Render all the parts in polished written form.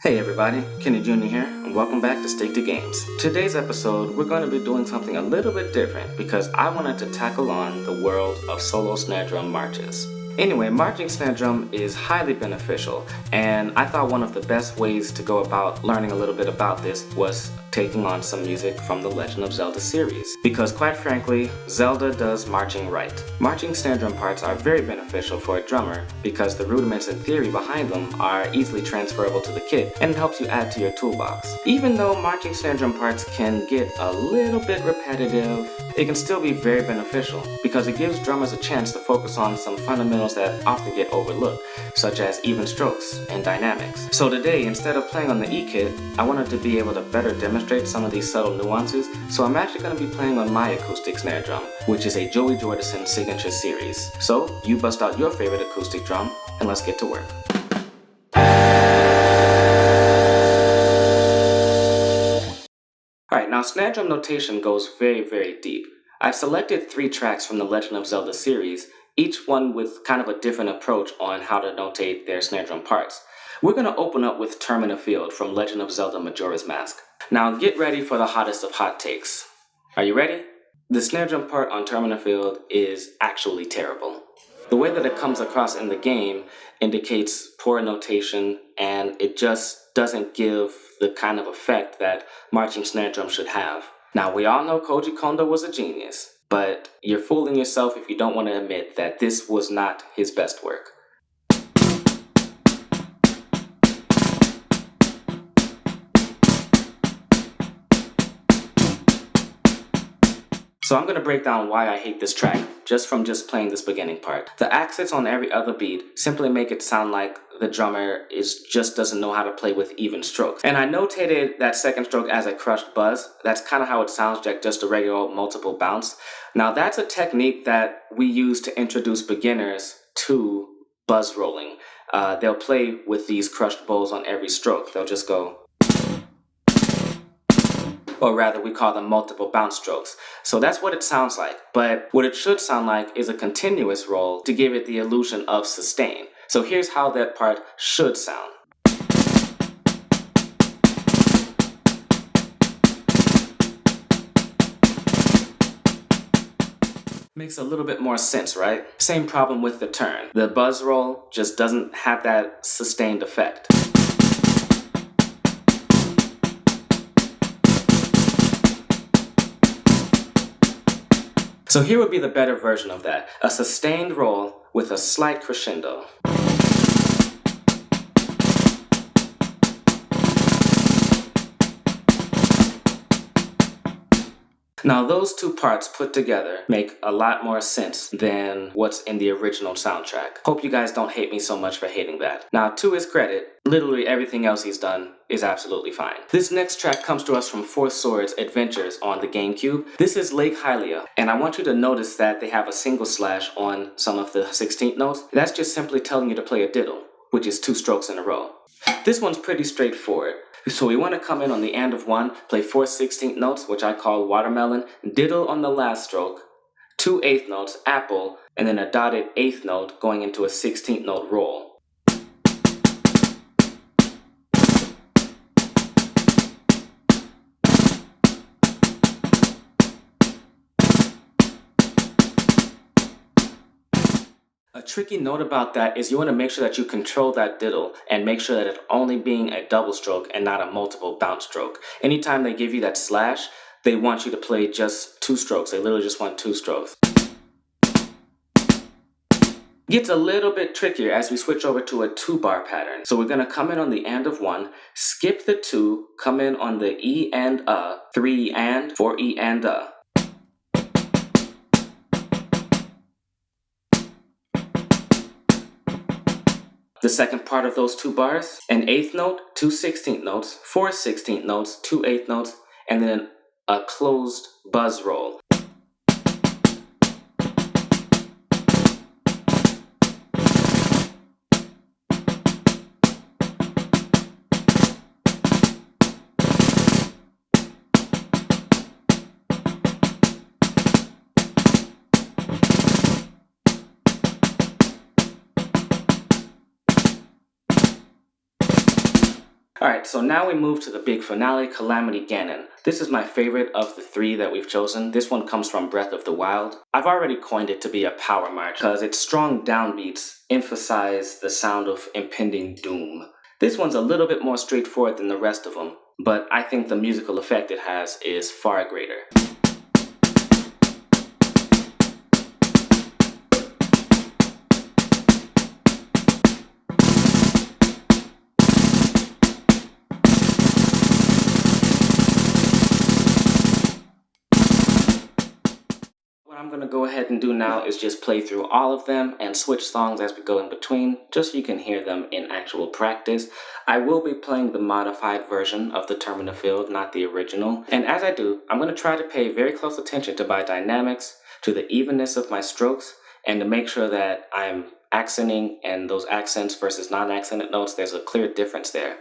Hey everybody, Kenny Jr. here, and welcome back to Stick to Games. Today's episode, we're going to be doing something a little bit different because I wanted to tackle on the world of solo snare drum marches. Anyway, marching snare drum is highly beneficial, and I thought one of the best ways to go about learning a little bit about this was taking on some music from the Legend of Zelda series. Because quite frankly, Zelda does marching right. Marching snare drum parts are very beneficial for a drummer because the rudiments and theory behind them are easily transferable to the kit and it helps you add to your toolbox. Even though marching snare drum parts can get a little bit repetitive, it can still be very beneficial because it gives drummers a chance to focus on some fundamentals that often get overlooked, such as even strokes and dynamics. So today, instead of playing on the E kit, I wanted to be able to better demonstrate some of these subtle nuances, so I'm actually going to be playing on my acoustic snare drum, which is a Joey Jordison signature series. So you bust out your favorite acoustic drum and let's get to work. Alright, now snare drum notation goes very, very deep. I've selected 3 tracks from the Legend of Zelda series, each one with kind of a different approach on how to notate their snare drum parts. We're going to open up with Termina Field from Legend of Zelda Majora's Mask. Now get ready for the hottest of hot takes. Are you ready? The snare drum part on Termina Field is actually terrible. The way that it comes across in the game indicates poor notation, and it just doesn't give the kind of effect that marching snare drum should have. Now, we all know Koji Kondo was a genius, but you're fooling yourself if you don't want to admit that this was not his best work. So I'm going to break down why I hate this track, just from playing this beginning part. The accents on every other beat simply make it sound like the drummer just doesn't know how to play with even strokes. And I notated that second stroke as a crushed buzz. That's kind of how it sounds like just a regular old multiple bounce. Now that's a technique that we use to introduce beginners to buzz rolling. They'll play with these crushed bowls on every stroke. They'll just go, or rather we call them multiple bounce strokes. So that's what it sounds like, but what it should sound like is a continuous roll to give it the illusion of sustain. So here's how that part should sound. Makes a little bit more sense, right? Same problem with the turn. The buzz roll just doesn't have that sustained effect. So here would be the better version of that. A sustained roll with a slight crescendo. Now those two parts put together make a lot more sense than what's in the original soundtrack. Hope you guys don't hate me so much for hating that. Now to his credit, literally everything else he's done is absolutely fine. This next track comes to us from Four Swords Adventures on the GameCube. This is Lake Hylia, and I want you to notice that they have a single slash on some of the 16th notes. That's just simply telling you to play a diddle, which is 2 strokes in a row. This one's pretty straightforward. So we want to come in on the end of 1, play 4 16th notes, which I call watermelon, diddle on the last stroke, 2 8th notes, apple, and then a dotted 8th note going into a 16th note roll. A tricky note about that is you want to make sure that you control that diddle and make sure that it's only being a double stroke and not a multiple bounce stroke. Anytime they give you that slash, they want you to play just 2 strokes. They literally just want 2 strokes. Gets a little bit trickier as we switch over to a 2-bar pattern. So we're going to come in on the and of 1, skip the 2, come in on the E and 3 and, 4 E and The second part of those 2 bars, an 8th note, 2 16th notes, 4 16th notes, 2 8th notes, and then a closed buzz roll. Alright, so now we move to the big finale, Calamity Ganon. This is my favorite of the three that we've chosen. This one comes from Breath of the Wild. I've already coined it to be a power march because its strong downbeats emphasize the sound of impending doom. This one's a little bit more straightforward than the rest of them, but I think the musical effect it has is far greater. What I'm going to go ahead and do now is just play through all of them and switch songs as we go in between, just so you can hear them in actual practice. I will be playing the modified version of the Termina Field, not the original. And as I do, I'm going to try to pay very close attention to my dynamics, to the evenness of my strokes, and to make sure that I'm accenting and those accents versus non-accented notes, there's a clear difference there.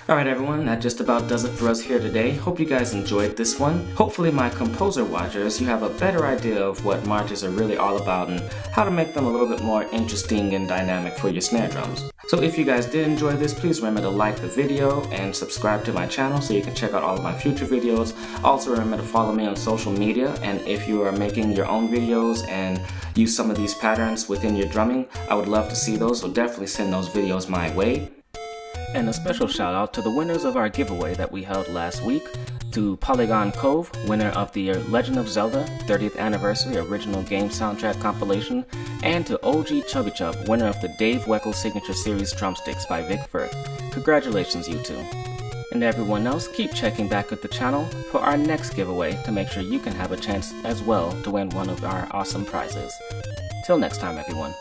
Alright everyone, that just about does it for us here today. Hope you guys enjoyed this one. Hopefully my composer watchers, you have a better idea of what marches are really all about and how to make them a little bit more interesting and dynamic for your snare drums. So if you guys did enjoy this, please remember to like the video and subscribe to my channel so you can check out all of my future videos. Also remember to follow me on social media, and if you are making your own videos and use some of these patterns within your drumming, I would love to see those, so definitely send those videos my way. And a special shout out to the winners of our giveaway that we held last week, to Polygon Cove, winner of the Legend of Zelda 30th Anniversary Original Game Soundtrack Compilation, and to OG Chubby Chub, winner of the Dave Weckl Signature Series Drumsticks by Vic Firth. Congratulations, you two. And everyone else, keep checking back at the channel for our next giveaway to make sure you can have a chance as well to win one of our awesome prizes. Till next time, everyone.